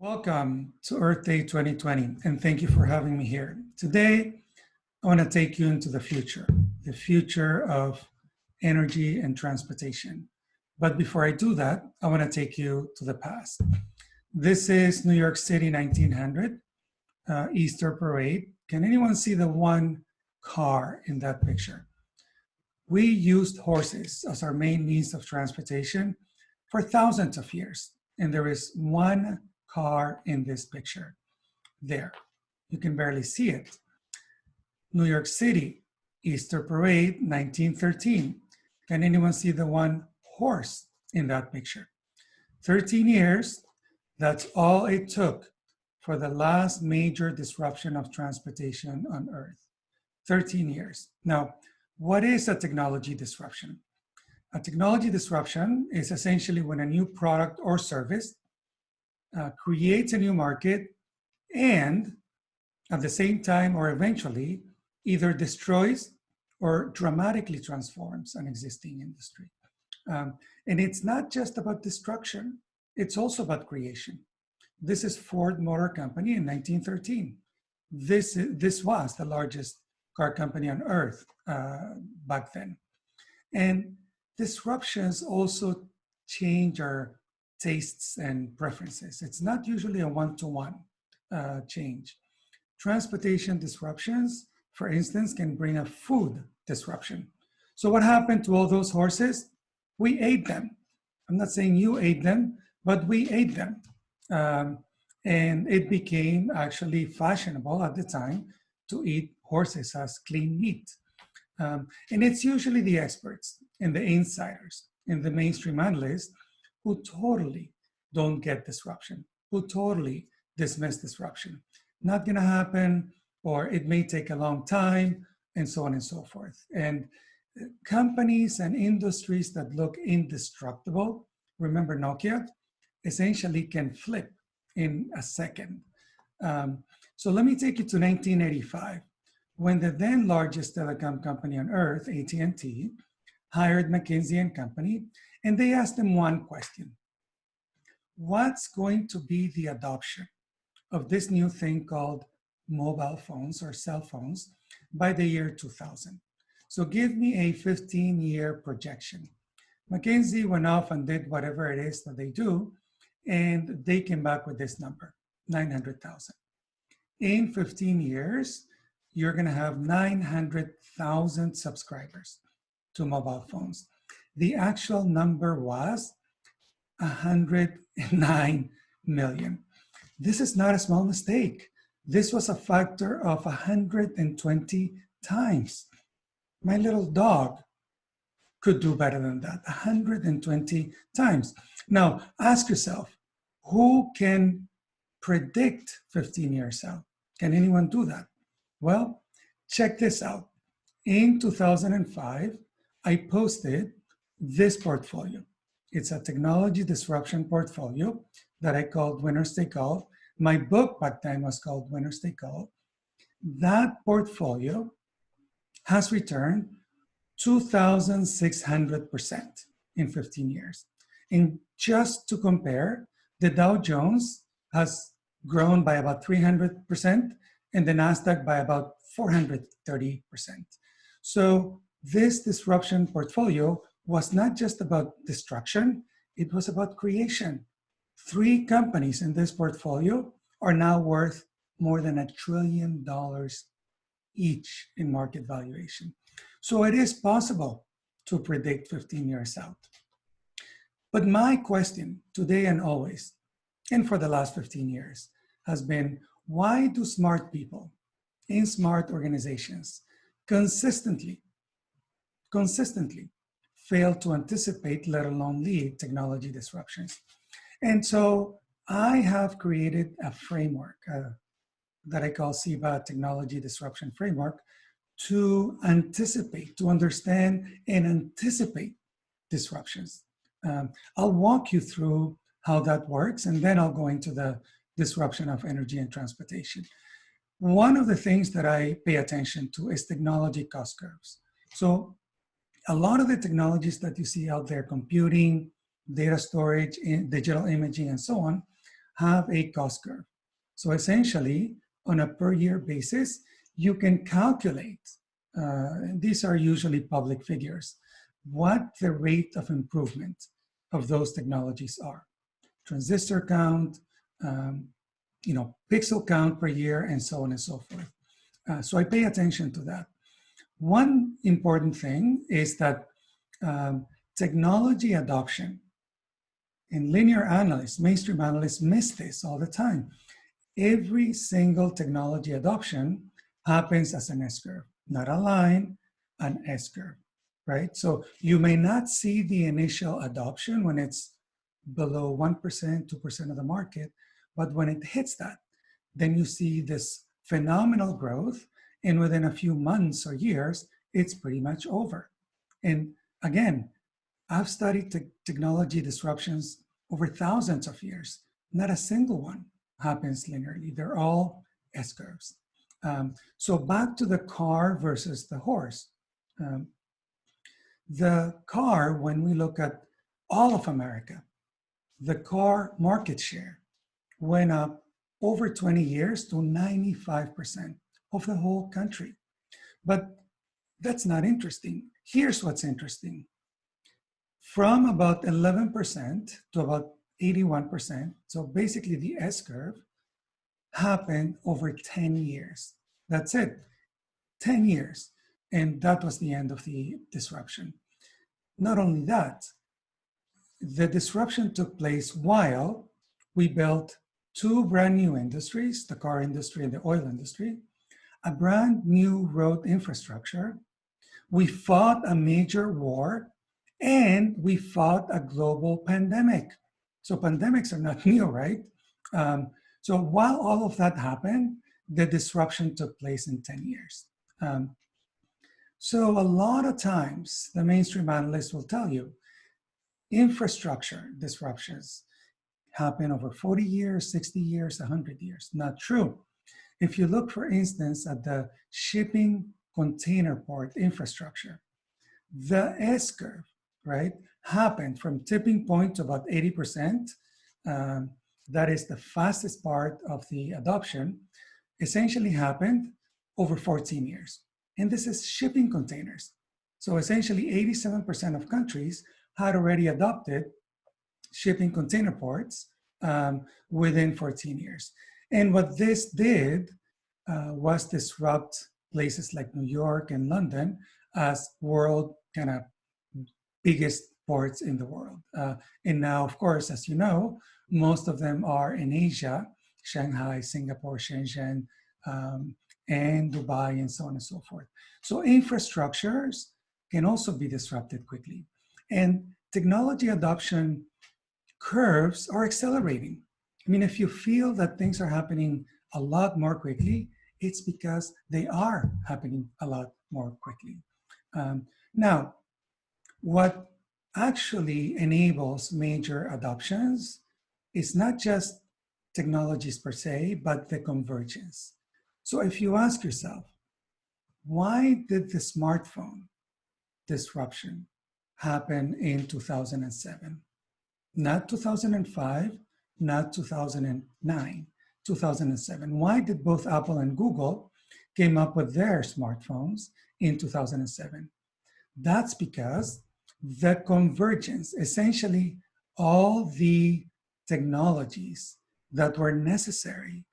Welcome to Earth Day 2020, and thank you for having me here. Today, I want to take you into the future of energy and transportation. But before I do that, I want to take you to the past. This is New York City, 1900, Easter Parade. Can anyone see the one car in that picture? We used horses as our main means of transportation for thousands of years, and there is one car in this picture. There, you can barely see it. New York City, Easter Parade, 1913. Can anyone see the one horse in that picture? 13 years, that's all it took for the last major disruption of transportation on Earth. 13 years. Now, what is a technology disruption? A technology disruption is essentially when a new product or service creates a new market and at the same time or eventually either destroys or dramatically transforms an existing industry. And it's not just about destruction, it's also about creation. This is Ford Motor Company in 1913. This was the largest car company on earth back then. And disruptions also change our tastes and preferences. It's not usually a one-to-one change. Transportation disruptions, for instance, can bring a food disruption. So what happened to all those horses? We ate them. I'm not saying you ate them, but we ate them. And it became actually fashionable at the time to eat horses as clean meat. And it's usually the experts and the insiders and the mainstream analysts who totally don't get disruption, who totally dismiss disruption. Not gonna happen, or it may take a long time, and so on and so forth. And companies and industries that look indestructible, remember Nokia, essentially can flip in a second. So let me take you to 1985, when the then largest telecom company on earth, AT&T, hired McKinsey & Company, and they asked them one question. What's going to be the adoption of this new thing called mobile phones or cell phones by the year 2000? So give me a 15-year projection. McKinsey went off and did whatever it is that they do, and they came back with this number, 900,000. In 15 years, you're gonna have 900,000 subscribers to mobile phones. The actual number was 109 million. This is not a small mistake. This was a factor of 120 times. My little dog could do better than that, 120 times. Now, ask yourself, who can predict 15 years out? Can anyone do that? Well, check this out. In 2005, I posted this portfolio. It's a technology disruption portfolio that I called Winners Take All. My book back then was called Winners Take All. That portfolio has returned 2,600% in 15 years. And just to compare, the Dow Jones has grown by about 300% and the NASDAQ by about 430%. So this disruption portfolio was not just about destruction, it was about creation. 3 companies in this portfolio are now worth more than $1 trillion each in market valuation. So it is possible to predict 15 years out. But my question today and always, and for the last 15 years, has been, why do smart people in smart organizations consistently fail to anticipate, let alone lead technology disruptions? And so I have created a framework that I call Seba Technology Disruption Framework to anticipate, to understand and anticipate disruptions. I'll walk you through how that works, and then I'll go into the disruption of energy and transportation. One of the things that I pay attention to is technology cost curves. So a lot of the technologies that you see out there, computing, data storage, digital imaging, and so on, have a cost curve. So essentially, on a per year basis, you can calculate, these are usually public figures, what the rate of improvement of those technologies are. Transistor count, pixel count per year, and so on and so forth. So I pay attention to that. One important thing is that technology adoption, and linear analysts, mainstream analysts miss this all the time. Every single technology adoption happens as an S-curve, not a line, an S-curve, right? So you may not see the initial adoption when it's below 1%, 2% of the market, but when it hits that, then you see this phenomenal growth, and within a few months or years, it's pretty much over. And again, I've studied technology disruptions over thousands of years. Not a single one happens linearly. They're all S-curves. So back to the car versus the horse. The car, when we look at all of America, the car market share went up over 20 years to 95% of the whole country. But that's not interesting. Here's what's interesting. From about 11% to about 81%, so basically the S-curve, happened over 10 years. That's it, 10 years. And that was the end of the disruption. Not only that, the disruption took place while we built two brand new industries, the car industry and the oil industry, a brand new road infrastructure. We fought a major war, and we fought a global pandemic. So pandemics are not new, right? So while all of that happened, the disruption took place in 10 years. So a lot of times, the mainstream analysts will tell you, infrastructure disruptions happen over 40 years, 60 years, 100 years. Not true. If you look, for instance, at the shipping container port infrastructure, the S-curve, right, happened from tipping point to about 80%. That is the fastest part of the adoption, essentially happened over 14 years. And this is shipping containers. So essentially 87% of countries had already adopted shipping container ports within 14 years. And what this did was disrupt places like New York and London as world kind of biggest ports in the world. And now, of course, as you know, most of them are in Asia, Shanghai, Singapore, Shenzhen, and Dubai, and so on and so forth. So infrastructures can also be disrupted quickly. And technology adoption curves are accelerating. I mean, if you feel that things are happening a lot more quickly, it's because they are happening a lot more quickly. Now, what actually enables major adoptions is not just technologies per se, but the convergence. So if you ask yourself, why did the smartphone disruption happen in 2007? Not 2005, not 2009, 2007. Why did both Apple and Google came up with their smartphones in 2007? That's because the convergence, essentially all the technologies that were necessary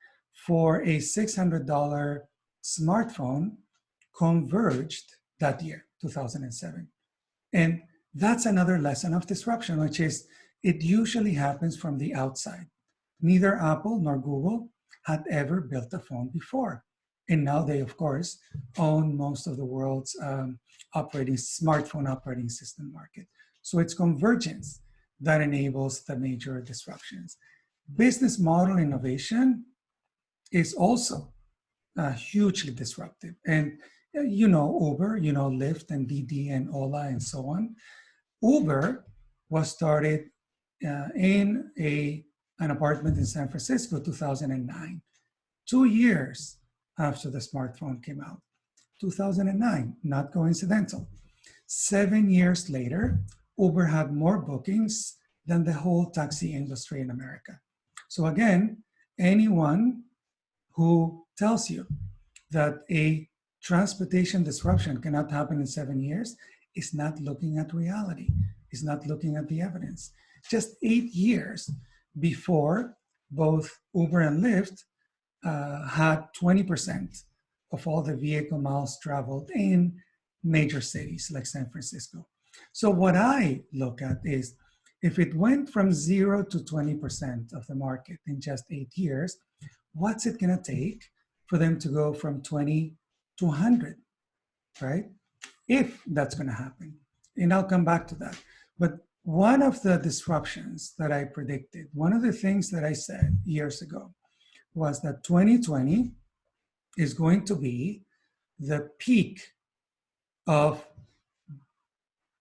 for a $600 smartphone converged that year, 2007. And that's another lesson of disruption, which is it usually happens from the outside. Neither Apple nor Google had ever built a phone before. And now they, of course, own most of the world's smartphone operating system market. So it's convergence that enables the major disruptions. Business model innovation is also hugely disruptive. And you know Uber, you know Lyft and Didi and Ola and so on. Uber was started in an apartment in San Francisco, 2009, 2 years after the smartphone came out. 2009, not coincidental. 7 years later, Uber had more bookings than the whole taxi industry in America. So again, anyone who tells you that a transportation disruption cannot happen in 7 years is not looking at reality, is not looking at the evidence. Just 8 years before, both Uber and Lyft had 20% of all the vehicle miles traveled in major cities like San Francisco. So what I look at is if it went from 0 to 20% of the market in just 8 years, what's it going to take for them to go from 20 to 100, right? If that's going to happen. And I'll come back to that. But one of the disruptions that I predicted, one of the things that I said years ago was that 2020 is going to be the peak of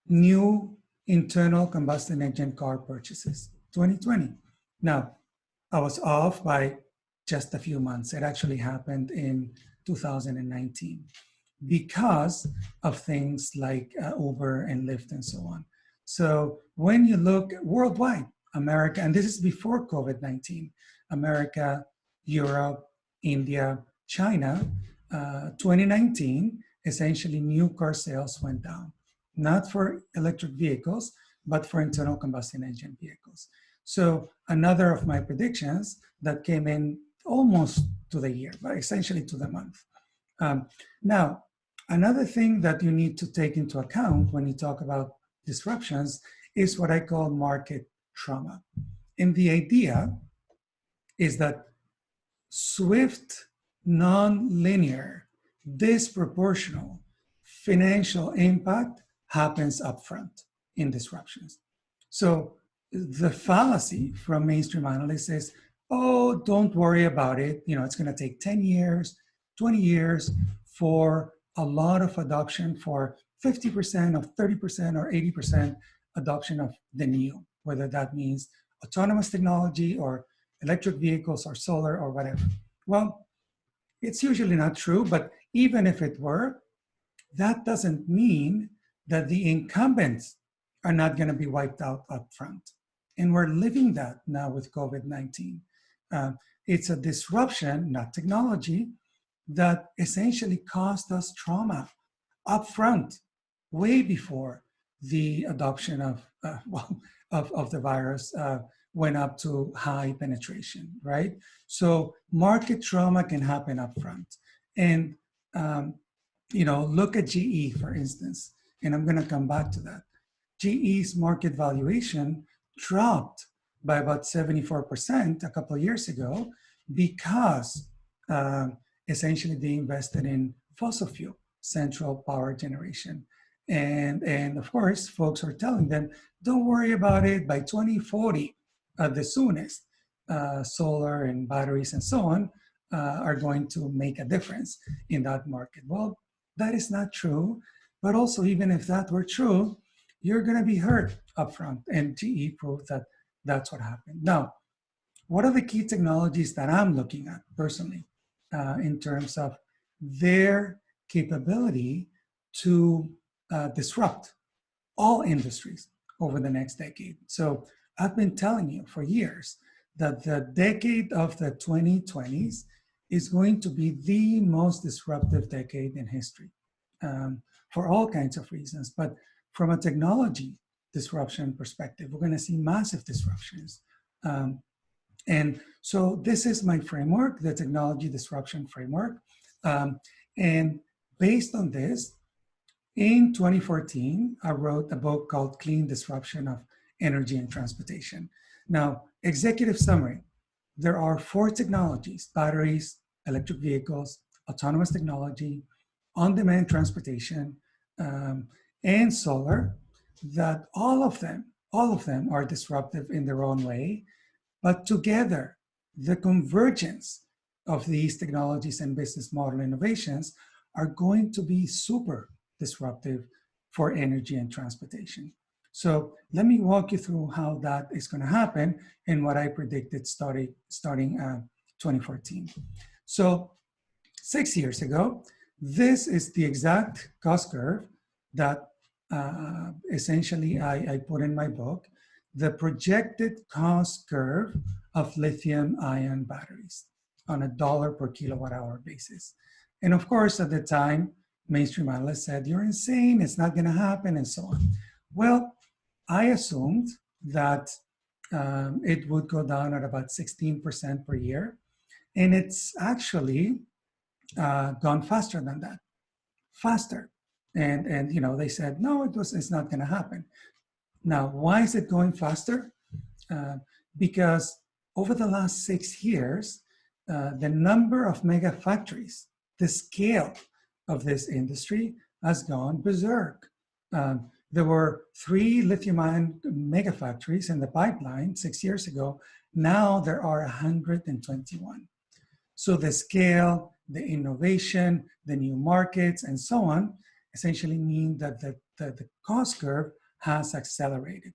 new internal combustion engine car purchases, 2020. Now, I was off by just a few months. It actually happened in 2019 because of things like Uber and Lyft and so on. So when you look worldwide, America, and this is before COVID-19, America, Europe, India, China, 2019, essentially new car sales went down, not for electric vehicles, but for internal combustion engine vehicles. So another of my predictions that came in almost to the year, but essentially to the month. Now, another thing that you need to take into account when you talk about disruptions is what I call market trauma. And the idea is that swift, non-linear, disproportional financial impact happens upfront in disruptions. So the fallacy from mainstream analysts is, oh, don't worry about it. You know, it's going to take 10 years, 20 years for a lot of adoption, for 50% of 30% or 80% adoption of the new, whether that means autonomous technology or electric vehicles or solar or whatever. Well, it's usually not true, but even if it were, that doesn't mean that the incumbents are not going to be wiped out up front. And we're living that now with COVID-19. It's a disruption, not technology, that essentially caused us trauma upfront, way before the adoption of the virus went up to high penetration, right? So market trauma can happen upfront. And look at GE, for instance, and I'm going to come back to that. GE's market valuation dropped by about 74% a couple of years ago because essentially they invested in fossil fuel, central power generation. And of course, folks are telling them, don't worry about it, by 2040, at the soonest, solar and batteries and so on are going to make a difference in that market. Well, that is not true. But also, even if that were true, you're going to be hurt upfront. And GE proved that that's what happened. Now, what are the key technologies that I'm looking at personally in terms of their capability to disrupt all industries over the next decade? So I've been telling you for years that the decade of the 2020s is going to be the most disruptive decade in history for all kinds of reasons. But from a technology disruption perspective, we're going to see massive disruptions. And so this is my framework, the technology disruption framework. And based on this, in 2014, I wrote a book called CleanDisruption of Energy and Transportation. Now, executive summary, there are 4 technologies: batteries, electric vehicles, autonomous technology, on-demand transportation, and solar, that all of them are disruptive in their own way, but together, the convergence of these technologies and business model innovations are going to be super disruptive for energy and transportation. So let me walk you through how that is going to happen and what I predicted starting 2014. So 6 years ago, this is the exact cost curve that essentially I put in my book. the projected cost curve of lithium-ion batteries on a dollar per kilowatt hour basis. And of course, at the time, mainstream analysts said, you're insane, it's not gonna happen, and so on. Well, I assumed that it would go down at about 16% per year. And it's actually gone faster than that, faster. And you know, they said, no, it's not gonna happen. Now, why is it going faster? Because over the last 6 years, the number of mega factories, the scale of this industry has gone berserk. There were 3 lithium-ion mega factories in the pipeline 6 years ago. Now there are 121. So the scale, the innovation, the new markets, and so on, essentially mean that the cost curve has accelerated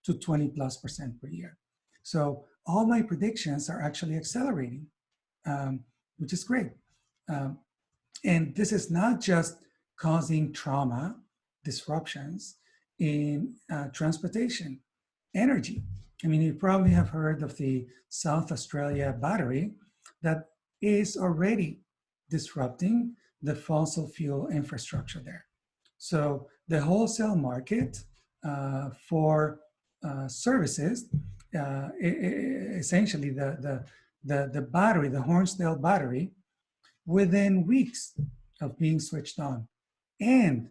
to 20+% per year. So all my predictions are actually accelerating, which is great. And this is not just causing trauma, disruptions in transportation, energy. I mean, you probably have heard of the South Australia battery that is already disrupting the fossil fuel infrastructure there. So the wholesale market for services, essentially the battery, the Hornsdale battery, within weeks of being switched on, and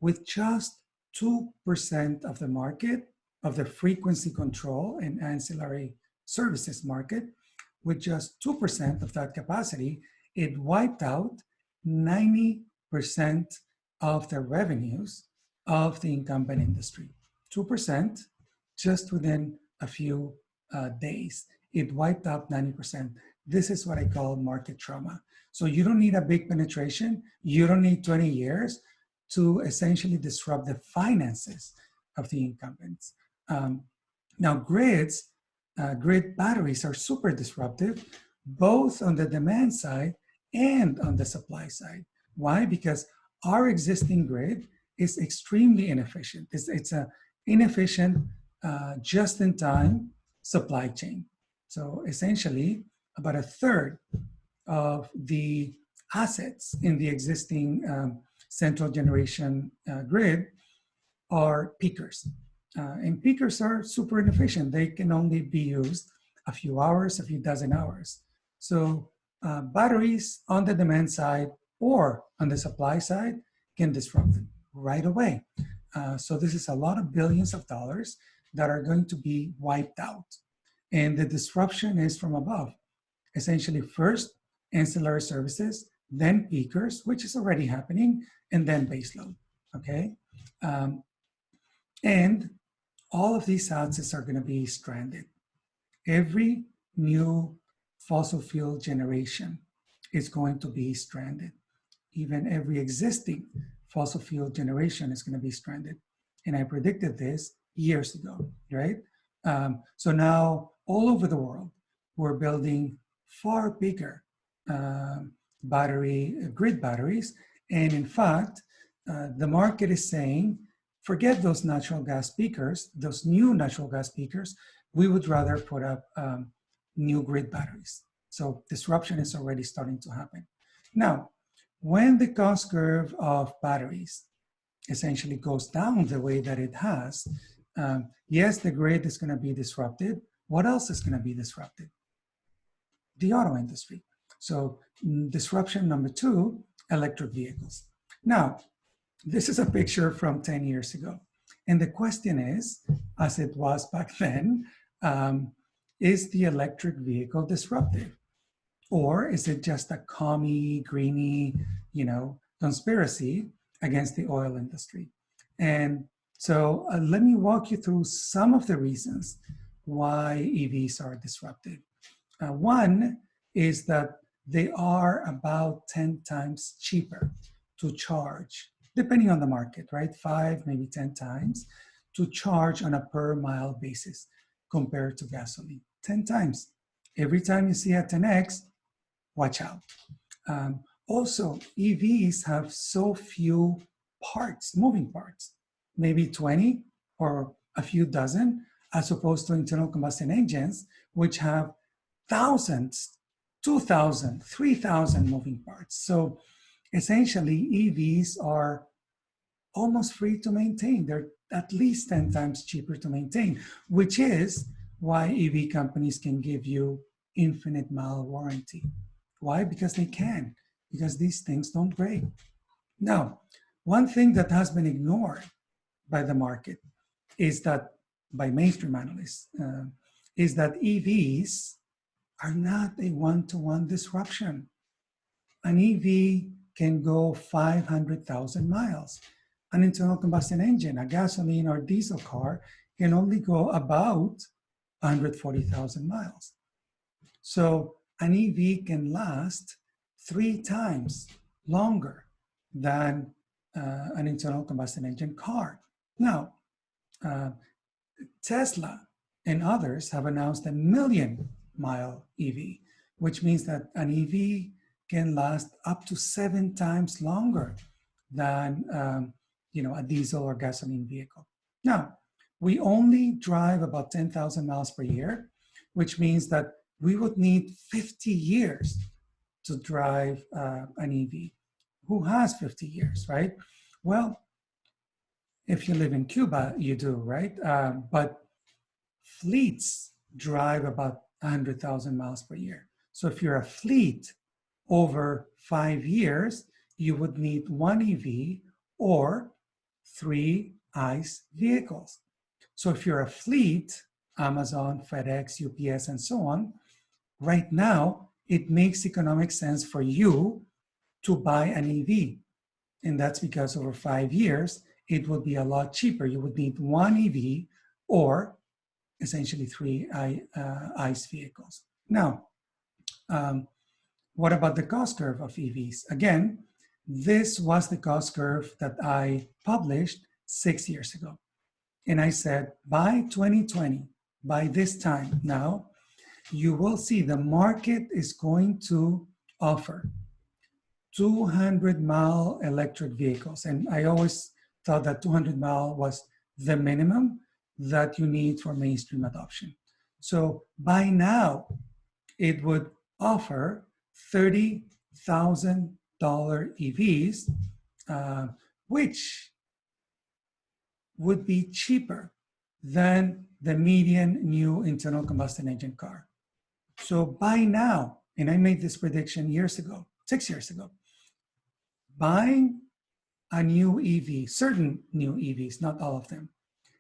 with just 2% of the market, of the frequency control and ancillary services market, with just 2% of that capacity, it wiped out 90% of the revenues of the incumbent industry. 2% just within a few days. It wiped out 90%. This is what I call market trauma. So you don't need a big penetration. You don't need 20 years to essentially disrupt the finances of the incumbents. Now grid batteries are super disruptive, both on the demand side and on the supply side. Why? Because our existing grid is extremely inefficient. It's an inefficient, just-in-time supply chain. So essentially, about a third of the assets in the existing central generation grid are peakers. And peakers are super inefficient. They can only be used a few hours, a few dozen hours. So batteries on the demand side or on the supply side can disrupt it right away. So this is a lot of billions of dollars that are going to be wiped out. And the disruption is from above. Essentially, first, ancillary services, then peakers, which is already happening, and then baseload, okay? And all of these assets are gonna be stranded. Every new fossil fuel generation is going to be stranded. Even every existing fossil fuel generation is gonna be stranded. And I predicted this years ago, right? So now all over the world, we're building far bigger grid batteries. And in fact, the market is saying, forget those natural gas peakers, those new natural gas peakers, we would rather put up new grid batteries. So disruption is already starting to happen. Now, when the cost curve of batteries essentially goes down the way that it has, yes, the grid is going to be disrupted. What else is going to be disrupted? The auto industry. So disruption number 2, electric vehicles. Now, this is a picture from 10 years ago. And the question is, as it was back then, is the electric vehicle disruptive? Or is it just a commie, greeny, conspiracy against the oil industry? And so let me walk you through some of the reasons why EVs are disruptive. One is that they are about 10 times cheaper to charge, depending on the market, right? 5, maybe 10 times to charge on a per mile basis compared to gasoline. 10 times. Every time you see a 10X, watch out. Also, EVs have so few parts, moving parts, maybe 20 or a few dozen, as opposed to internal combustion engines, which have thousands, 2,000, 3,000 moving parts. So essentially, EVs are almost free to maintain. They're at least 10 times cheaper to maintain, which is why EV companies can give you infinite mile warranty. Why? Because they can, because these things don't break. Now, one thing that has been ignored by the market is that, by mainstream analysts, is that EVs are not a one-to-one disruption. An EV can go 500,000 miles. An internal combustion engine, a gasoline or diesel car, can only go about 140,000 miles. So an EV can last 3 times longer than an internal combustion engine car. Now, Tesla and others have announced a 1,000,000-mile EV, which means that an EV can last up to 7 times longer than a diesel or gasoline vehicle. Now, we only drive about 10,000 miles per year, which means that we would need 50 years to drive an EV. Who has 50 years, right? Well, if you live in Cuba, you do, right? But fleets drive about 100,000 miles per year. So if you're a fleet over 5 years, you would need 1 EV or 3 ICE vehicles. So if you're a fleet, Amazon, FedEx, UPS, and so on, right now, it makes economic sense for you to buy an EV. And that's because over 5 years, it would be a lot cheaper. You would need 1 EV or essentially 3 ICE vehicles. Now, what about the cost curve of EVs? Again, this was the cost curve that I published 6 years ago. And I said, by 2020, by this time now, you will see the market is going to offer 200-mile electric vehicles. And I always thought that 200-mile was the minimum that you need for mainstream adoption. So by now, it would offer $30,000 EVs, which would be cheaper than the median new internal combustion engine car. So by now, and I made this prediction years ago, 6 years ago, buying a new EV, certain new EVs, not all of them,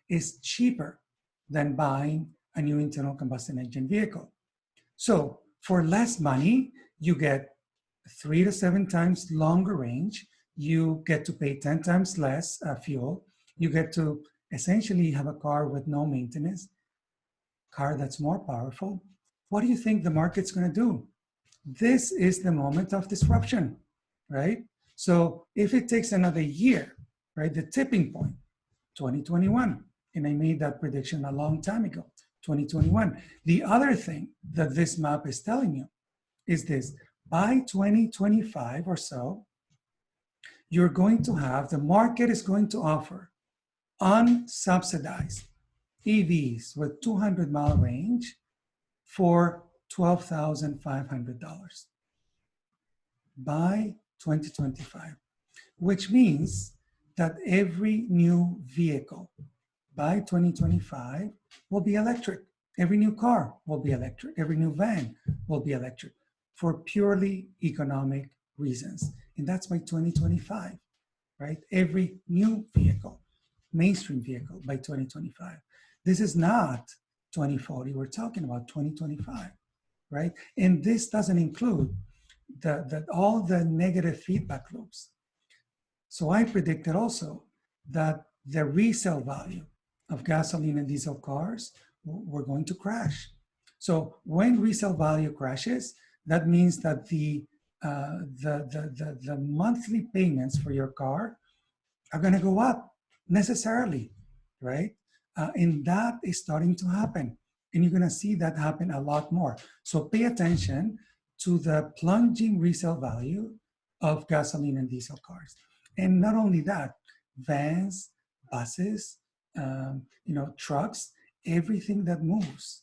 is cheaper than buying a new internal combustion engine vehicle. So for less money, you get 3 to 7 times longer range. You get to pay 10 times less fuel. You get to essentially have a car with no maintenance, car that's more powerful. What do you think the market's going to do? This is the moment of disruption, right? So if it takes another year, right, the tipping point, 2021, and I made that prediction a long time ago, 2021. The other thing that this map is telling you is this: by 2025 or so, you're going to have, the market is going to offer unsubsidized EVs with 200-mile range for $12,500 by 2025, which means that every new vehicle by 2025 will be electric. Every new car will be electric. Every new van will be electric for purely economic reasons. And that's by 2025, right? Every new vehicle, mainstream vehicle by 2025. This is not 2040, we're talking about 2025, right? And this doesn't include all the negative feedback loops. So I predicted also that the resale value of gasoline and diesel cars were going to crash. So when resale value crashes, that means that the monthly payments for your car are going to go up necessarily, right? And that is starting to happen. And you're going to see that happen a lot more. So pay attention to the plunging resale value of gasoline and diesel cars. And not only that, vans, buses, trucks, everything that moves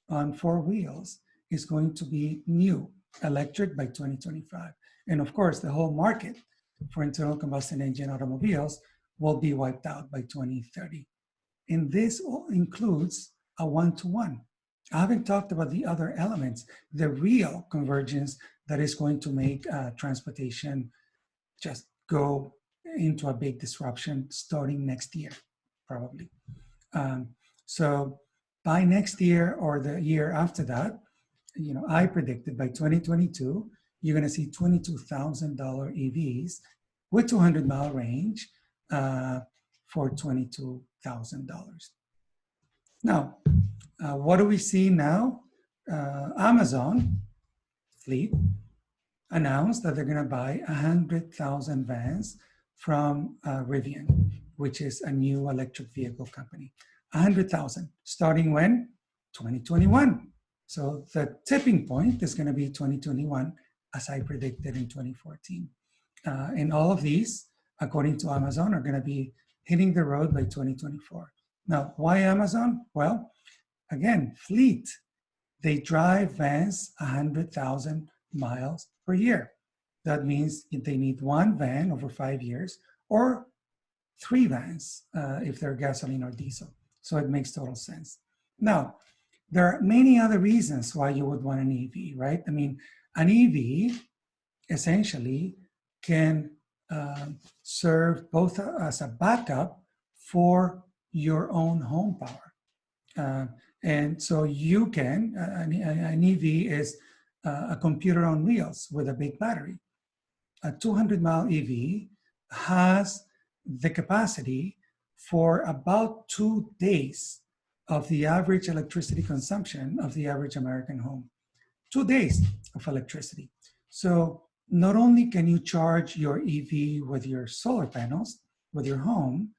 on four wheels is going to be new, electric by 2025. And of course, the whole market for internal combustion engine automobiles will be wiped out by 2030. And this all includes a one-to-one. I haven't talked about the other elements, the real convergence that is going to make transportation just go into a big disruption starting next year, probably. So by next year or the year after that, I predicted by 2022, you're going to see $22,000 EVs with 200-mile range for $22,000. Now, what do we see now? Amazon fleet announced that they're going to buy 100,000 vans from Rivian, which is a new electric vehicle company. 100,000, starting when? 2021. So the tipping point is going to be 2021, as I predicted in 2014. And all of these, according to Amazon, are going to be hitting the road by 2024. Now, why Amazon? Well, again, fleet. They drive vans 100,000 miles per year. That means they need one van over 5 years or 3 vans if they're gasoline or diesel. So it makes total sense. Now, there are many other reasons why you would want an EV, right? I mean, an EV essentially can serve both as a backup for your own home power. And so you can, an EV is a computer on wheels with a big battery. A 200-mile EV has the capacity for about 2 days of the average electricity consumption of the average American home. 2 days of electricity. So not only can you charge your EV with your solar panels, with your home,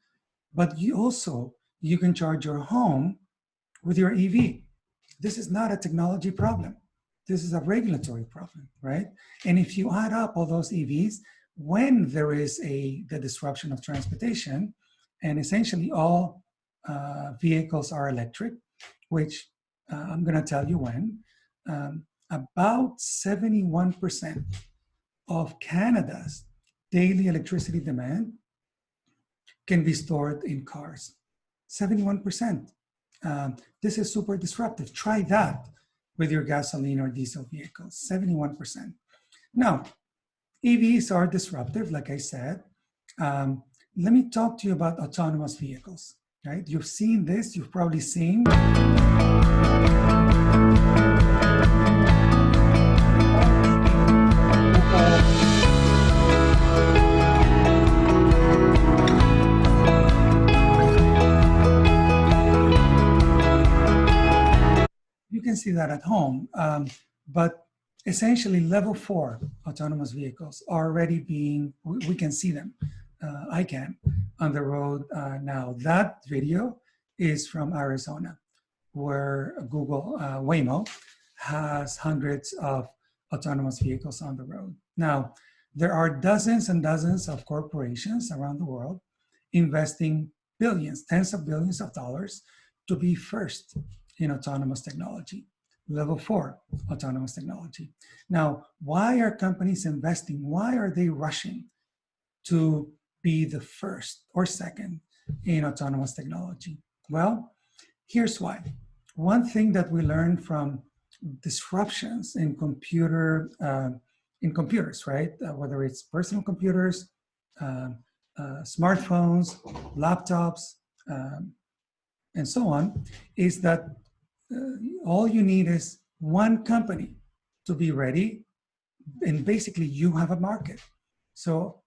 but you can charge your home with your EV. This is not a technology problem. This is a regulatory problem, right? And if you add up all those EVs, when there is the disruption of transportation, and essentially all vehicles are electric, which I'm going to tell you when, about 71% of Canada's daily electricity demand can be stored in cars. 71%. This is super disruptive. Try that with your gasoline or diesel vehicles, 71%. Now, EVs are disruptive, like I said. Let me talk to you about autonomous vehicles, right? You've seen this, you've probably seen. You can see that at home, but essentially level 4 autonomous vehicles are already being, we can see them. I can, on the road now. That video is from Arizona, where Google Waymo has hundreds of autonomous vehicles on the road. Now, there are dozens and dozens of corporations around the world investing billions, tens of billions of dollars to be first in autonomous technology, level 4 autonomous technology. Now, why are companies investing? Why are they rushing to be the first or second in autonomous technology? Well, here's why. One thing that we learned from disruptions in computers, right? Whether it's personal computers, smartphones, laptops, and so on, is that all you need is one company to be ready, and basically you have a market. So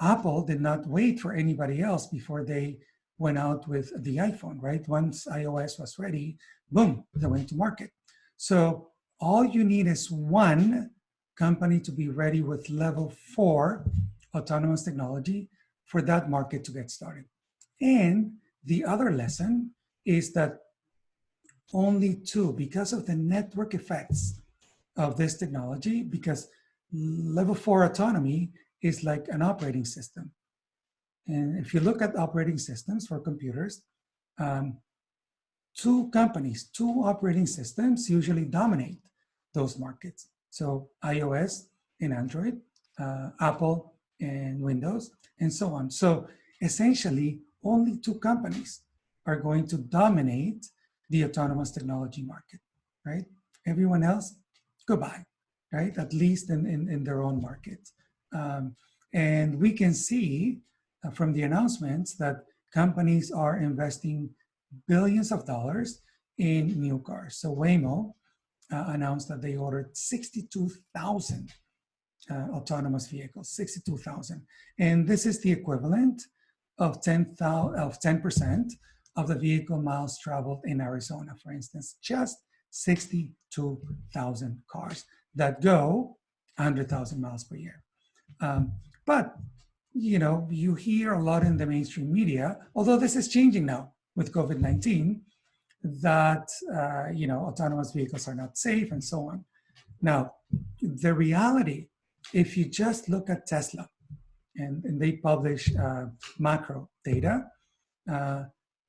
Apple did not wait for anybody else before they went out with the iPhone, right? Once iOS was ready, boom, they went to market. So all you need is one company to be ready with level 4 autonomous technology for that market to get started. And the other lesson is that only 2, because of the network effects of this technology, because level 4 autonomy is like an operating system. And if you look at operating systems for computers, two companies, two operating systems usually dominate those markets. So iOS and Android, Apple and Windows, and so on. So essentially, only two companies are going to dominate the autonomous technology market, right? Everyone else, goodbye, right? At least in their own market. And we can see from the announcements that companies are investing billions of dollars in new cars. So Waymo announced that they ordered 62,000 autonomous vehicles, 62,000. And this is the equivalent of 10% of the vehicle miles traveled in Arizona, for instance, just 62,000 cars that go 100,000 miles per year. But, you know, you hear a lot in the mainstream media, although this is changing now with COVID-19, that, you know, autonomous vehicles are not safe and so on. Now, the reality, if you just look at Tesla, and they publish macro data,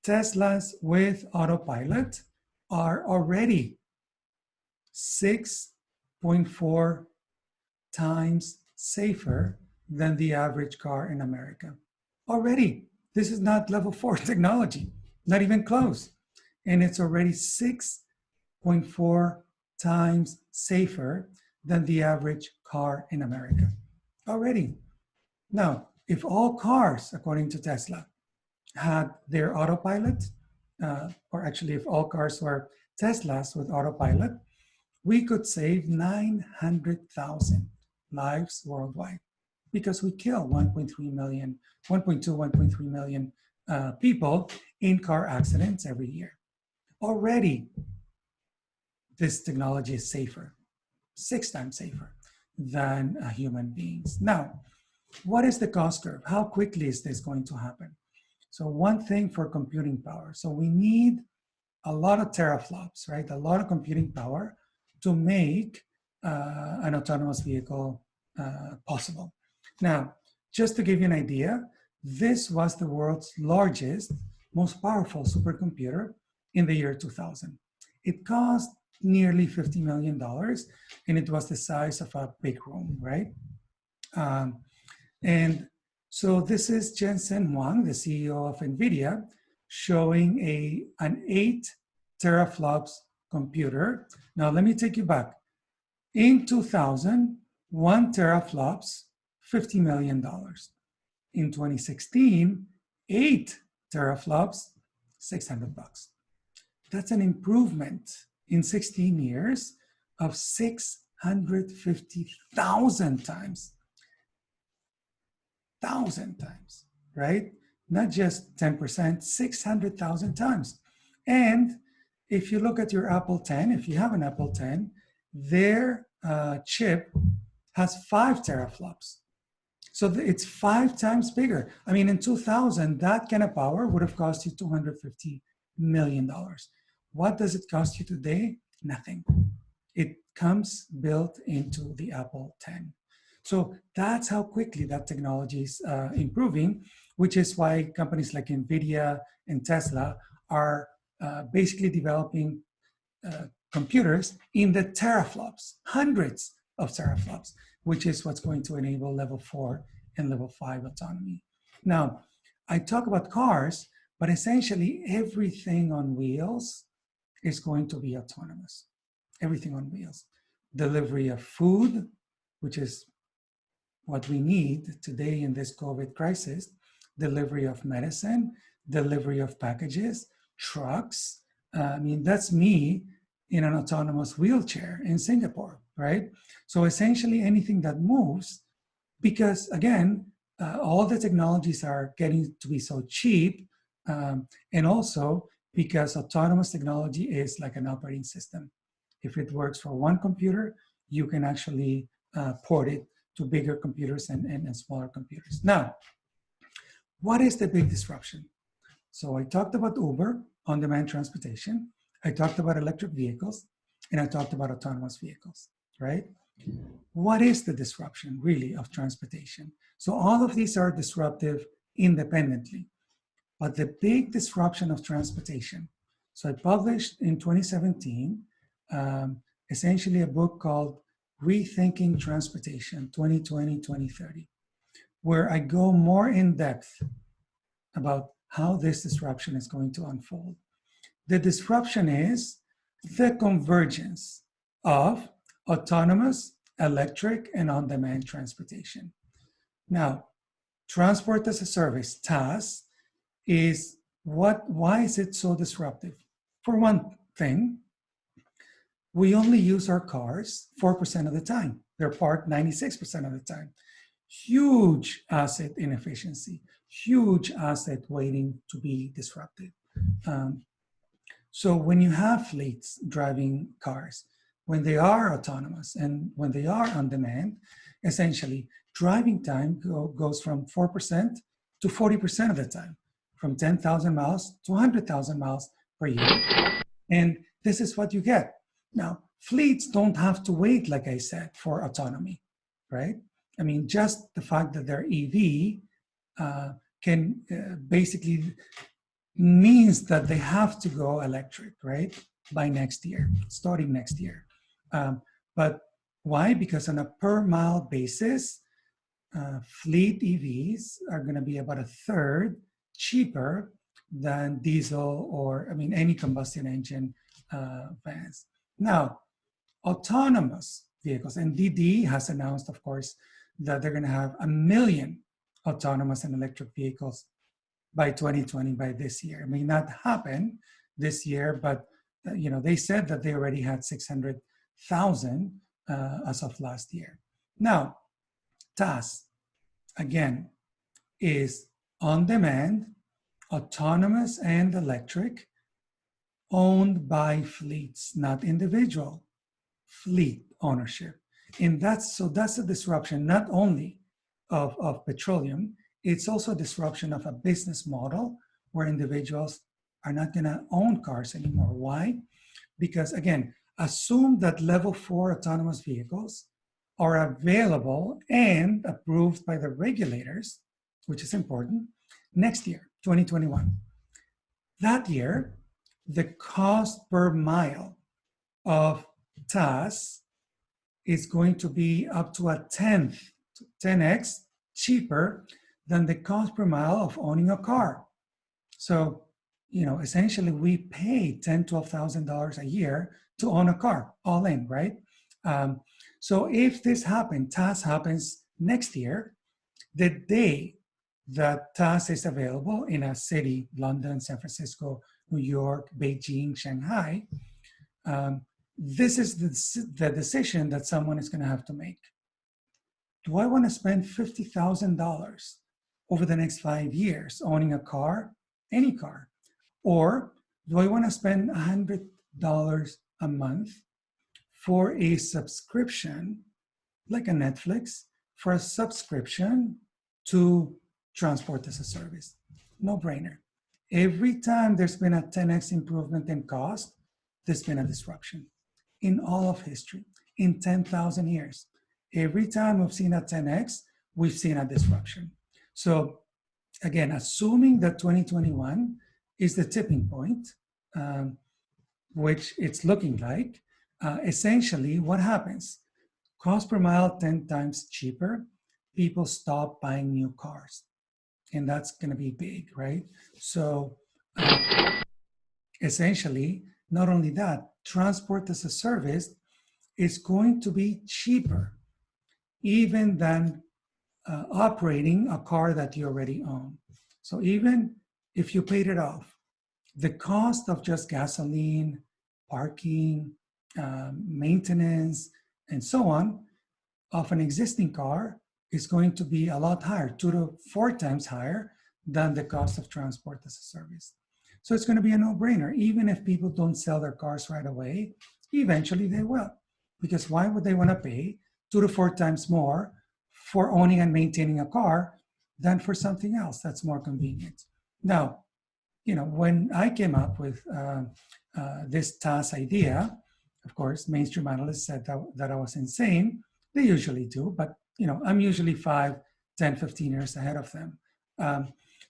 Teslas with autopilot are already 6.4 times safer than the average car in America. Already, this is not level 4 technology, not even close. And it's already 6.4 times safer than the average car in America. Already. Now, if all cars, according to Tesla, had their autopilot, or actually if all cars were Teslas with autopilot, we could save 900,000 lives worldwide, because we kill 1.3 million, 1.3 million people in car accidents every year. Already, this technology is safer, 6 times safer than human beings. Now, what is the cost curve? How quickly is this going to happen? So one thing for computing power. So we need a lot of teraflops, right? A lot of computing power to make an autonomous vehicle possible. Now, just to give you an idea, this was the world's largest, most powerful supercomputer in the year 2000. It cost nearly $50 million, and it was the size of a big room, right? And so this is Jensen Huang, the CEO of NVIDIA, showing an 8 teraflops computer. Now, let me take you back. In 2000, 1 teraflops, $50 million. In 2016, 8 teraflops, $600. That's an improvement in 16 years of 650,000 times. 1,000 times, right? Not just 10%, 600,000 times. And if you look at your Apple 10, if you have an Apple 10, their chip has 5 teraflops. So it's 5 times bigger. I mean, in 2000, that kind of power would have cost you $250 million. What does it cost you today? Nothing. It comes built into the Apple 10. So that's how quickly that technology is improving, which is why companies like NVIDIA and Tesla are basically developing computers in the teraflops, hundreds of teraflops, which is what's going to enable level 4 and level 5 autonomy. Now, I talk about cars, but essentially everything on wheels is going to be autonomous. Everything on wheels. Delivery of food, which is what we need today in this COVID crisis, delivery of medicine, delivery of packages, trucks. I mean, that's me in an autonomous wheelchair in Singapore, right? So essentially anything that moves, because again, all the technologies are getting to be so cheap, and also because autonomous technology is like an operating system. If it works for one computer, you can actually port it to bigger computers and smaller computers. Now, what is the big disruption? So I talked about Uber, on-demand transportation. I talked about electric vehicles, and I talked about autonomous vehicles, right? What is the disruption, really, of transportation? So all of these are disruptive independently. But the big disruption of transportation So I published in 2017, essentially a book called Rethinking Transportation 2020-2030, where I go more in depth about how this disruption is going to unfold. The disruption is the convergence of autonomous, electric, and on-demand transportation. Now, transport as a service, TaaS, is why is it so disruptive? For one thing, we only use our cars 4% of the time. They're parked 96% of the time. Huge asset inefficiency, huge asset waiting to be disrupted. So when you have fleets driving cars, when they are autonomous and when they are on demand, essentially driving time goes from 4% to 40% of the time, from 10,000 miles to 100,000 miles per year. And this is what you get. Now, fleets don't have to wait, like I said, for autonomy, right? I mean, just the fact that they're EV can basically means that they have to go electric, right? By next year, starting next year. But why? Because on a per mile basis, fleet EVs are going to be about a third cheaper than diesel or, I mean, any combustion engine vans. Now, autonomous vehicles, and DD has announced, of course, that they're going to have 1 million autonomous and electric vehicles by 2020, by this year. It may not happen this year, but you know, they said that they already had 600,000 as of last year. Now, TaaS, again, is on demand, autonomous and electric, owned by fleets, not individual fleet ownership. And that's a disruption not only of petroleum, it's also a disruption of a business model where individuals are not going to own cars anymore. Why? Because again, assume that level 4 autonomous vehicles are available and approved by the regulators, which is important, next year, 2021. That year, the cost per mile of TaaS is going to be up to a 10x cheaper than the cost per mile of owning a car. So, you know, essentially we pay $10,000, $12,000 a year to own a car, all in, right? So if this happens, TaaS happens next year, the day that TaaS is available in a city, London, San Francisco, New York, Beijing, Shanghai, this is the decision that someone is going to have to make. Do I want to spend $50,000 over the next 5 years owning a car, any car? Or do I want to spend $100 a month for a subscription, like a Netflix, for a subscription to transport as a service? No brainer. Every time there's been a 10x improvement in cost, there's been a disruption in all of history, in 10,000 years. Every time we've seen a 10x, we've seen a disruption. So again, assuming that 2021 is the tipping point, which it's looking like, essentially what happens? Cost per mile 10 times cheaper, people stop buying new cars. And that's going to be big, right? So essentially, not only that, transport as a service is going to be cheaper even than operating a car that you already own. So even if you paid it off, the cost of just gasoline, parking, maintenance, and so on of an existing car is going to be a lot higher, 2 to 4 times higher than the cost of transport as a service. So it's going to be a no-brainer. Even if people don't sell their cars right away, eventually they will. Because why would they want to pay 2 to 4 times more for owning and maintaining a car than for something else that's more convenient? Now, you know, when I came up with this TaaS idea, of course, mainstream analysts said that I was insane. They usually do, but you know, I'm usually 5, 10, 15 years ahead of them.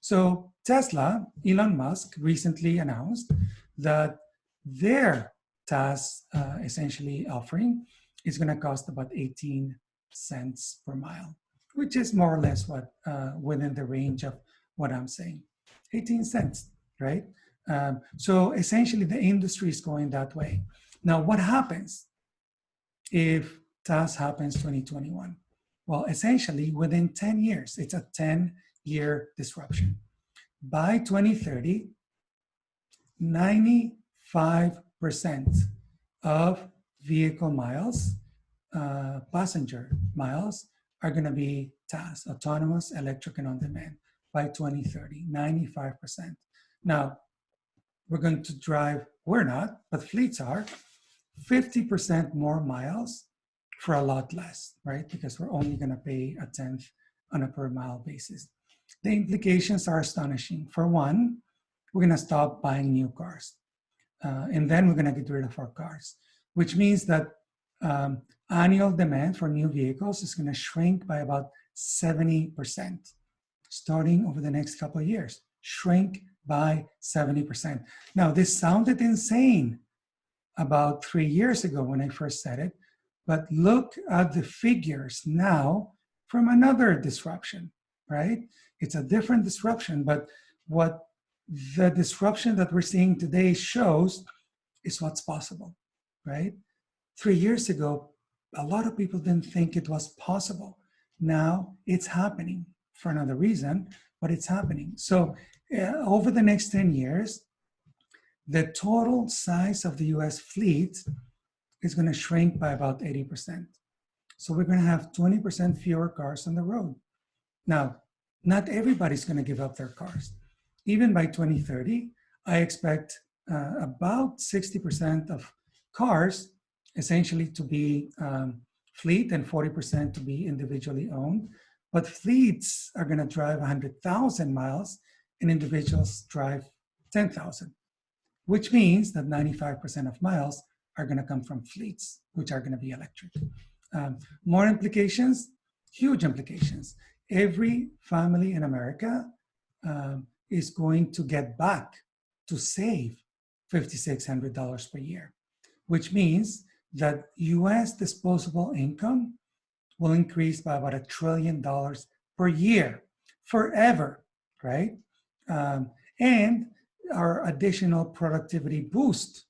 So Tesla, Elon Musk recently announced that their TAS essentially offering is going to cost about 18 cents per mile, which is more or less what within the range of what I'm saying. 18 cents, right? So essentially the industry is going that way. Now, what happens if TAS happens 2021? Well, essentially within 10 years, it's a 10-year disruption. By 2030, 95% of vehicle miles, passenger miles, are going to be TAS, autonomous, electric, and on-demand by 2030, 95%. Now, we're going to drive, we're not, but fleets are, 50% more miles for a lot less, right? Because we're only going to pay a tenth on a per mile basis. The implications are astonishing. For one, we're going to stop buying new cars. And then we're going to get rid of our cars, which means that annual demand for new vehicles is going to shrink by about 70%, starting over the next couple of years, shrink by 70%. Now, this sounded insane about 3 years ago when I first said it, but look at the figures now from another disruption, right? It's a different disruption, but what the disruption that we're seeing today shows is what's possible, right? 3 years ago, a lot of people didn't think it was possible. Now it's happening for another reason, but it's happening. So over the next 10 years, the total size of the US fleet is going to shrink by about 80%. So we're going to have 20% fewer cars on the road. Now, not everybody's going to give up their cars. Even by 2030, I expect about 60% of cars essentially to be fleet and 40% to be individually owned. But fleets are going to drive 100,000 miles and individuals drive 10,000, which means that 95% of miles are going to come from fleets, which are going to be electric. More implications, huge implications. Every family in America is going to get back to save $5,600 per year, which means that US disposable income will increase by about $1 trillion per year, forever, right? And our additional productivity boost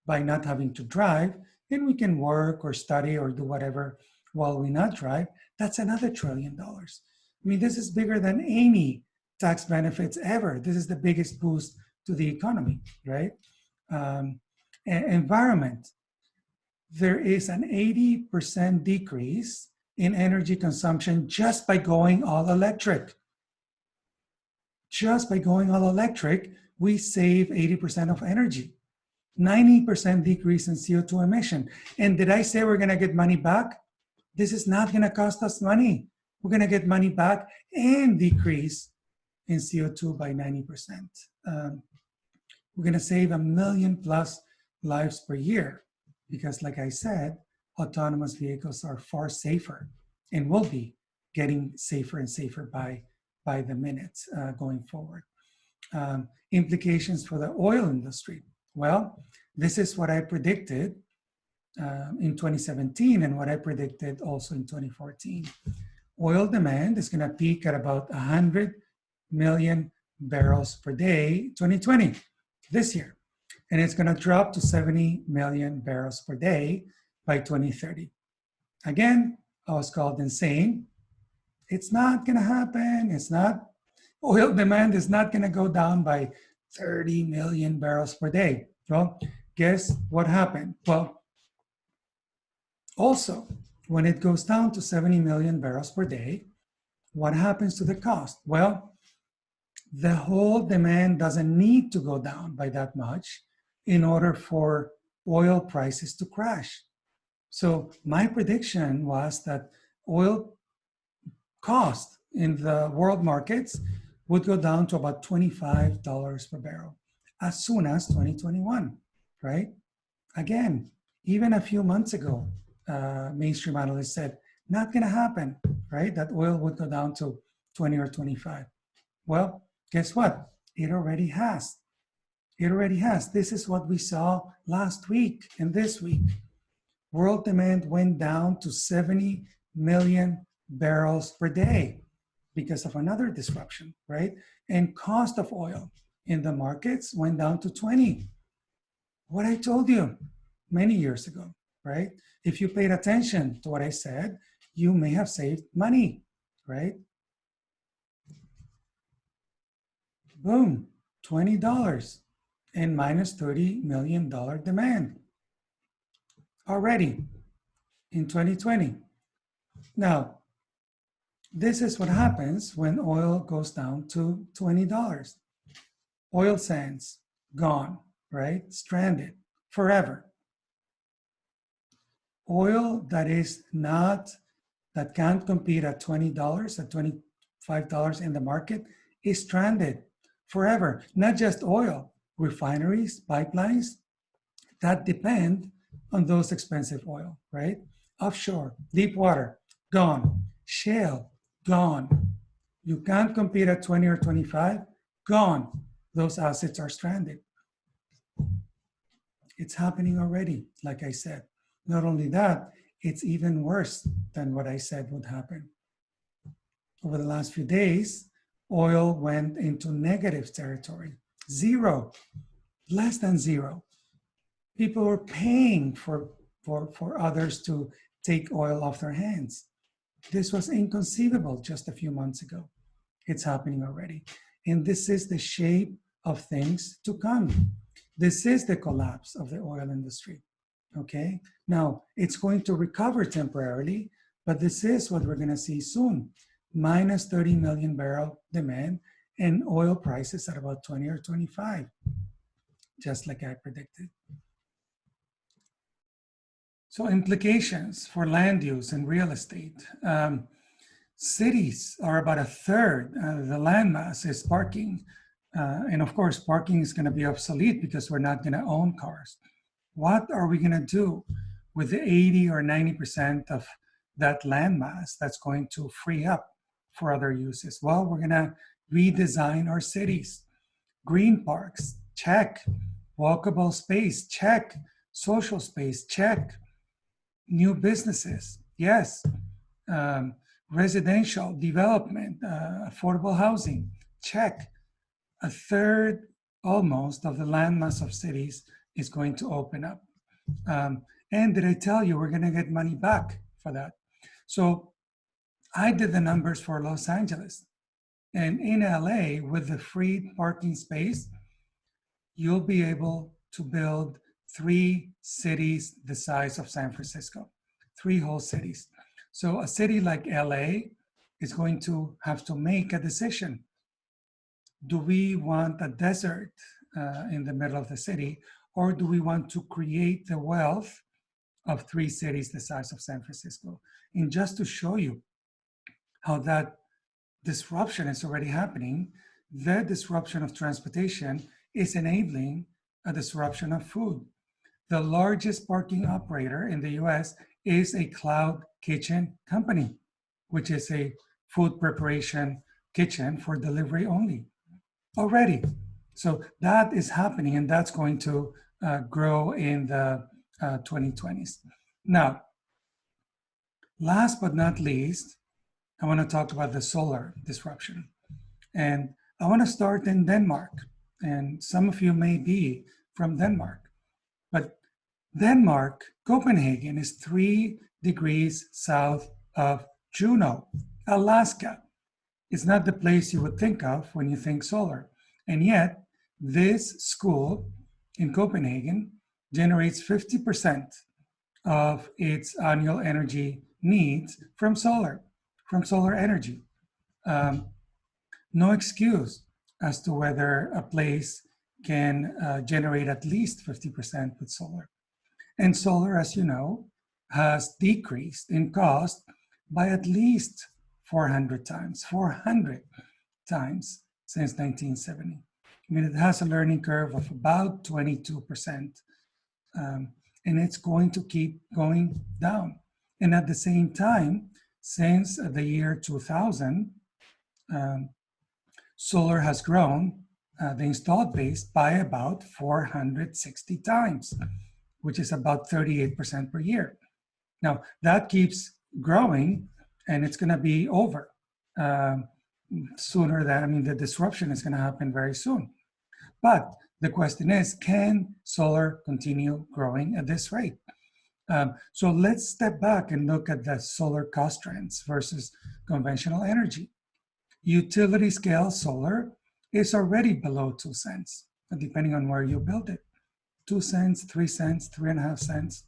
by not having to drive, and we can work or study or do whatever while we not drive, that's another $1 trillion. I mean, this is bigger than any tax benefits ever. This is the biggest boost to the economy, right? Environment. There is an 80% decrease in energy consumption just by going all electric. Just by going all electric, we save 80% of energy. 90% decrease in CO2 emission. And did I say we're going to get money back? This is not going to cost us money. We're going to get money back and decrease in CO2 by 90%. We're going to save 1 million plus lives per year because, like I said, autonomous vehicles are far safer and will be getting safer and safer by the minute going forward. Implications for the oil industry. Well, this is what I predicted in 2017 and what I predicted also in 2014. Oil demand is going to peak at about 100 million barrels per day, 2020, this year. And it's going to drop to 70 million barrels per day by 2030. Again, I was called insane. It's not going to happen. It's not. Oil demand is not going to go down by 30 million barrels per day. Well, guess what happened? Well, also, when it goes down to 70 million barrels per day, what happens to the cost? Well, the whole demand doesn't need to go down by that much in order for oil prices to crash. So my prediction was that oil cost in the world markets would go down to about $25 per barrel as soon as 2021, right? Again, even a few months ago, mainstream analysts said, not gonna happen, right? That oil would go down to 20 or 25. Well, guess what? It already has. It already has. This is what we saw last week and this week. World demand went down to 70 million barrels per day because of another disruption, right? And cost of oil in the markets went down to 20. What I told you many years ago, right? If you paid attention to what I said, you may have saved money, right? Boom, $20 and minus $30 million demand already in 2020. Now, this is what happens when oil goes down to $20. Oil sands, gone, right? Stranded forever. Oil that can't compete at $20, at $25 in the market is stranded forever. Not just oil, refineries, pipelines that depend on those expensive oil, right? Offshore, deep water, gone. Shale, gone. You can't compete at 20 or 25, gone. Those assets are stranded. It's happening already, like I said. Not only that, it's even worse than what I said would happen. Over the last few days, oil went into negative territory. Zero, less than zero. People were paying for others to take oil off their hands. This was inconceivable just a few months ago. It's happening already. And this is the shape of things to come. This is the collapse of the oil industry. Okay? Now, it's going to recover temporarily, but this is what we're going to see soon. Minus 30 million barrel demand and oil prices at about 20 or 25, just like I predicted. So implications for land use and real estate. Cities are about a third. The landmass is parking. And of course, parking is going to be obsolete because we're not going to own cars. What are we going to do with the 80 or 90% of that landmass that's going to free up for other uses? Well, we're going to redesign our cities. Green parks, check. Walkable space, check. Social space, check. New businesses, yes. Residential development, affordable housing, check. A third almost of the landmass of cities is going to open up. And did I tell you we're going to get money back for that? So I did the numbers for Los Angeles. And in LA, with the free parking space, you'll be able to build 3 cities the size of San Francisco, 3 whole cities. So a city like LA is going to have to make a decision. Do we want a desert in the middle of the city, or do we want to create the wealth of 3 cities the size of San Francisco? And just to show you how that disruption is already happening, the disruption of transportation is enabling a disruption of food. The largest parking operator in the US is a cloud kitchen company, which is a food preparation kitchen for delivery only already. So that is happening, and that's going to grow in the 2020s. Now, last but not least, I want to talk about the solar disruption. And I want to start in Denmark. And some of you may be from Denmark. But Denmark, Copenhagen, is 3 degrees south of Juneau, Alaska. It's not the place you would think of when you think solar. And yet, this school in Copenhagen generates 50% of its annual energy needs from solar energy. No excuse as to whether a place can generate at least 50% with solar. And solar, as you know, has decreased in cost by at least 400 times since 1970. I mean, it has a learning curve of about 22%, and it's going to keep going down. And at the same time, since the year 2000, solar has grown the installed base by about 460 times, which is about 38% per year. Now, that keeps growing, and it's going to be over sooner than, I mean, the disruption is going to happen very soon. But the question is, can solar continue growing at this rate? So let's step back and look at the solar cost trends versus conventional energy. Utility scale solar is already below 2 cents, depending on where you build it. 2 cents, 3 cents, 3.5 cents.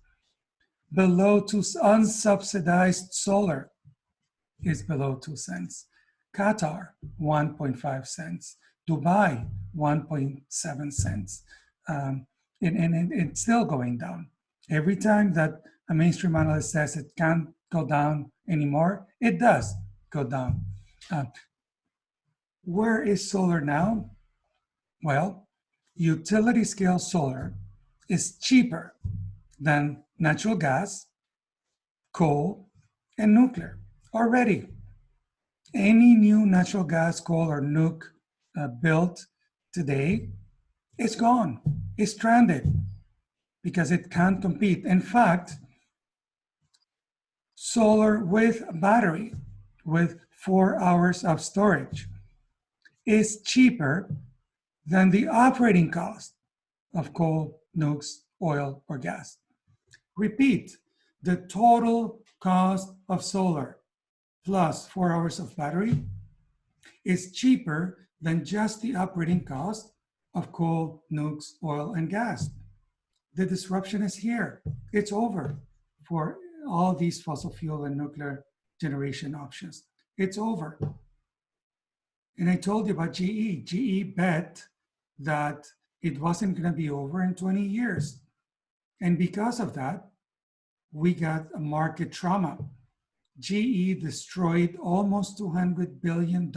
Below 2, unsubsidized solar is below 2 cents. Qatar, 1.5 cents. Dubai, 1.7 cents. And it's still going down. Every time that a mainstream analyst says it can't go down anymore, it does go down. Where is solar now? Well, utility scale solar is cheaper than natural gas, coal, and nuclear already. Any new natural gas, coal, or nuke built today is gone, is stranded, because it can't compete. In fact, solar with battery, with 4 hours of storage, is cheaper than the operating cost of coal, nukes, oil, or gas. Repeat, the total cost of solar plus 4 hours of battery is cheaper than just the operating cost of coal, nukes, oil, and gas. The disruption is here. It's over for all these fossil fuel and nuclear generation options. It's over. And I told you about GE. GE bet that it wasn't going to be over in 20 years. And because of that, we got a market trauma. GE destroyed almost $200 billion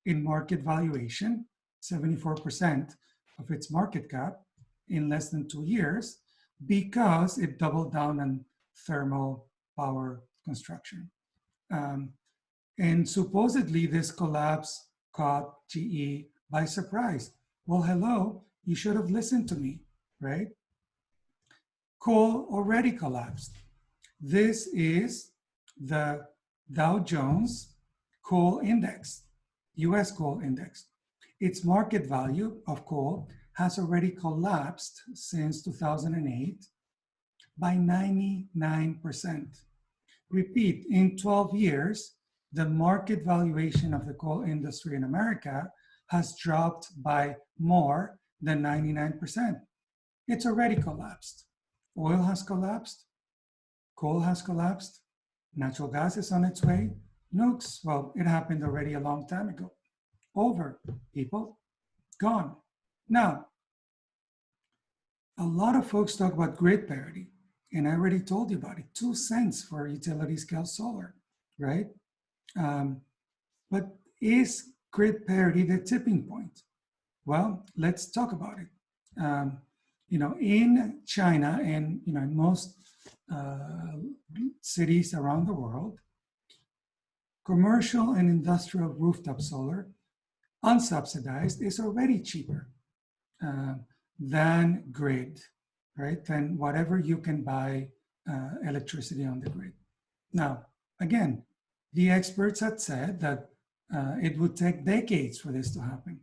in market valuation, 74% of its market cap in less than 2 years, because it doubled down on thermal power construction. And supposedly this collapse caught GE by surprise. Well, hello, you should have listened to me, right? Coal already collapsed. This is the Dow Jones Coal Index, US Coal Index. Its market value of coal has already collapsed since 2008 by 99%. Repeat, in 12 years, the market valuation of the coal industry in America has dropped by more than 99%. It's already collapsed. Oil has collapsed. Coal has collapsed. Natural gas is on its way. Nukes, well, it happened already a long time ago. Over, people, gone. Now, a lot of folks talk about grid parity, and I already told you about it. 2 cents for utility scale solar, right? But is grid parity the tipping point? Well, let's talk about it. In China and in most cities around the world, commercial and industrial rooftop solar, unsubsidized, is already cheaper than grid, right? Than whatever you can buy electricity on the grid. Now, again, the experts had said that it would take decades for this to happen.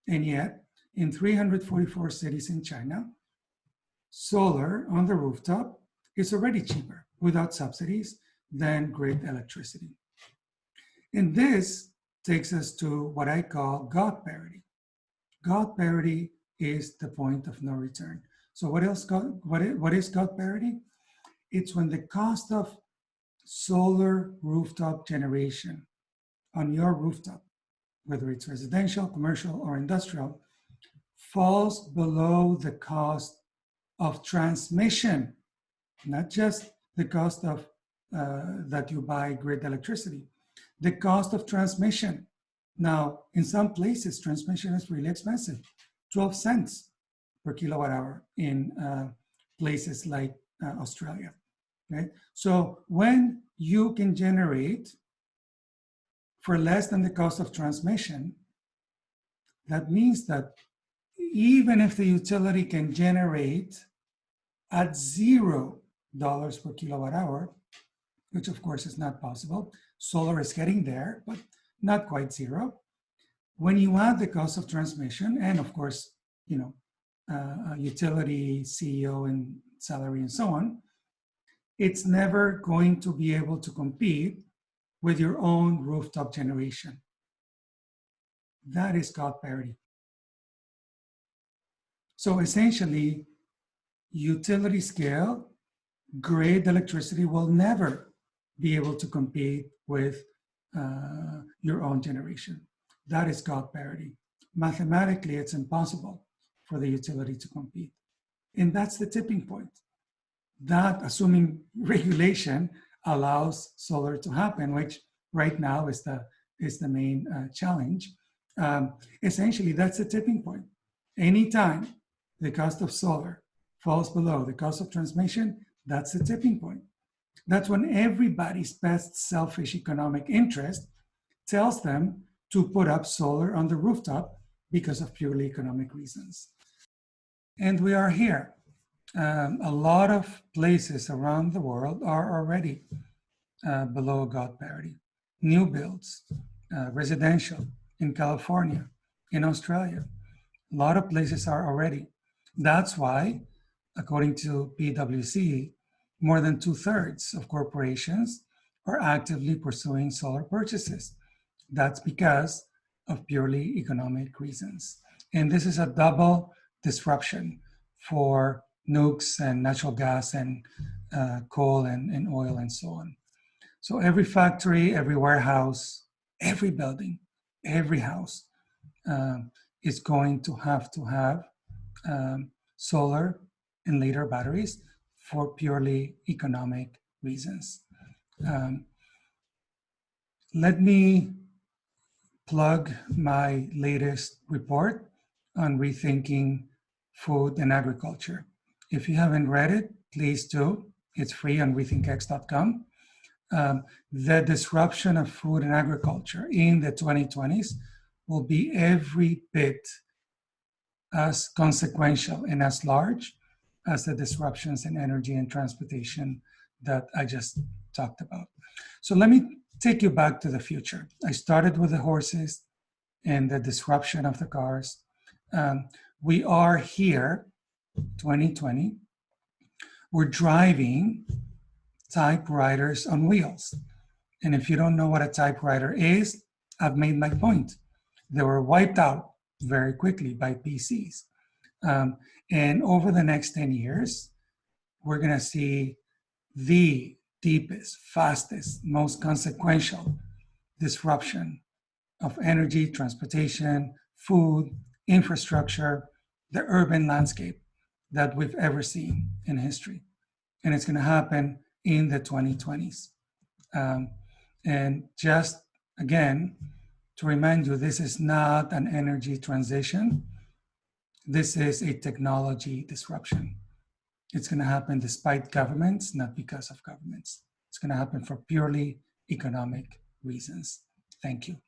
And yet, in 344 cities in China, solar on the rooftop is already cheaper without subsidies than grid electricity. And this takes us to what I call God parity. God parity is the point of no return. So what is God parity? It's when the cost of solar rooftop generation on your rooftop, whether it's residential, commercial, or industrial, falls below the cost of transmission, not just the cost of that you buy grid electricity, the cost of transmission. Now, in some places, transmission is really expensive, 12 cents per kilowatt hour in places like Australia, right? So when you can generate for less than the cost of transmission, That means that even if the utility can generate at $0 per kilowatt hour, which of course is not possible, solar is getting there, but not quite zero. When you add the cost of transmission and of course, utility, CEO and salary and so on, it's never going to be able to compete with your own rooftop generation. That is cost parity. So essentially, utility scale grade electricity will never be able to compete with your own generation. That is cost parity. Mathematically, it's impossible for the utility to compete. And that's the tipping point. That, assuming regulation, allows solar to happen, which right now is the main challenge. Essentially, that's the tipping point. Anytime the cost of solar falls below the cost of transmission, that's the tipping point. That's when everybody's best selfish economic interest tells them to put up solar on the rooftop because of purely economic reasons. And we are here. A lot of places around the world are already below God parity. New builds, residential in California, in Australia. A lot of places are already. That's why, according to PwC, more than 2/3 of corporations are actively pursuing solar purchases. That's because of purely economic reasons. And this is a double disruption for nukes and natural gas and coal and oil and so on. So every factory, every warehouse, every building, every house is going to have solar and later batteries for purely economic reasons. Let me plug my latest report on rethinking food and agriculture. If you haven't read it, please do. It's free on rethinkx.com. The disruption of food and agriculture in the 2020s will be every bit as consequential and as large as the disruptions in energy and transportation that I just talked about. So let me take you back to the future. I started with the horses and the disruption of the cars. We are here, 2020. We're driving typewriters on wheels. And if you don't know what a typewriter is, I've made my point. They were wiped out very quickly by PCs. And over the next 10 years, we're gonna see the deepest, fastest, most consequential disruption of energy, transportation, food, infrastructure, the urban landscape that we've ever seen in history. And it's gonna happen in the 2020s. And just again, to remind you, this is not an energy transition. This is a technology disruption. It's gonna happen despite governments, not because of governments. It's gonna happen for purely economic reasons. Thank you.